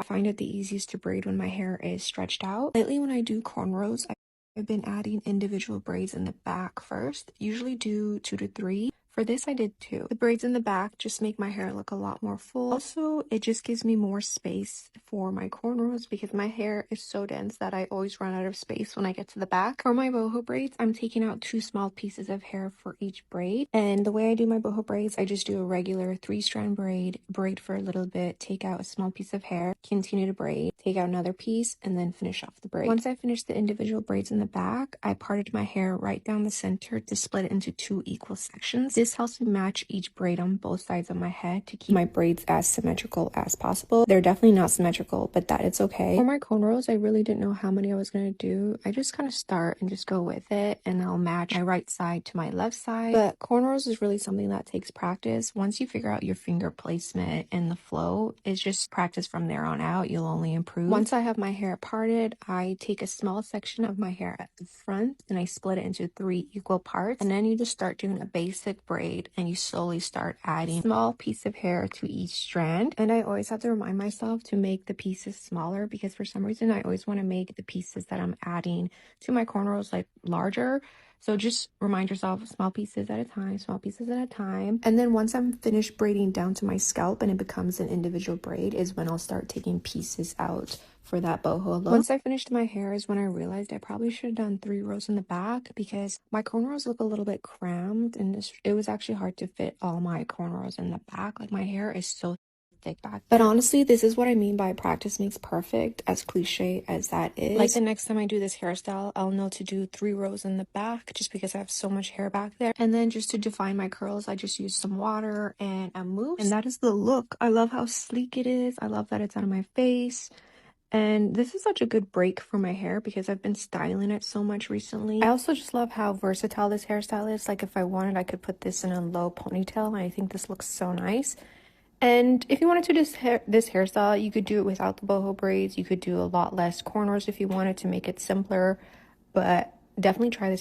I find it the easiest to braid when my hair is stretched out. Lately, when I do cornrows, I've been adding individual braids in the back first. Usually do 2 to 3. For this, I did 2. The braids in the back just make my hair look a lot more full. Also, it just gives me more space for my cornrows because my hair is so dense that I always run out of space when I get to the back. For my boho braids, I'm taking out 2 small pieces of hair for each braid. And the way I do my boho braids, I just do a regular 3-strand braid for a little bit, take out a small piece of hair, continue to braid, take out another piece, and then finish off the braid. Once I finish the individual braids in the back, I parted my hair right down the center to split it into 2 equal sections. This helps me match each braid on both sides of my head to keep my braids as symmetrical as possible. They're definitely not symmetrical, but that it's okay. For my cornrows, I really didn't know how many I was going to do. I just kind of start and just go with it, and I'll match my right side to my left side. But cornrows is really something that takes practice. Once you figure out your finger placement and the flow, it's just practice from there on out. You'll only improve. Once I have my hair parted, I take a small section of my hair at the front and I split it into 3 equal parts. And then you just start doing a basic braid and you slowly start adding a small piece of hair to each strand. And I always have to remind myself to make the pieces smaller because for some reason I always want to make the pieces that I'm adding to my cornrows like larger. So just remind yourself, small pieces at a time, small pieces at a time. And then once I'm finished braiding down to my scalp and it becomes an individual braid is when I'll start taking pieces out for that boho look. Once I finished my hair is when I realized I probably should have done 3 rows in the back because my cornrows look a little bit crammed and it was actually hard to fit all my cornrows in the back. Like my hair is so thick back. But honestly, this is what I mean by practice makes perfect, as cliche as that is. Like the next time I do this hairstyle, I'll know to do 3 rows in the back just because I have so much hair back there. And then just to define my curls, I just use some water and a mousse. And that is the look. I love how sleek it is. I love that it's out of my face. And this is such a good break for my hair because I've been styling it so much recently. I also just love how versatile this hairstyle is. Like if I wanted, I could put this in a low ponytail and I think this looks so nice. And if you wanted to do this hairstyle, you could do it without the boho braids. You could do a lot less cornrows if you wanted to make it simpler, but definitely try this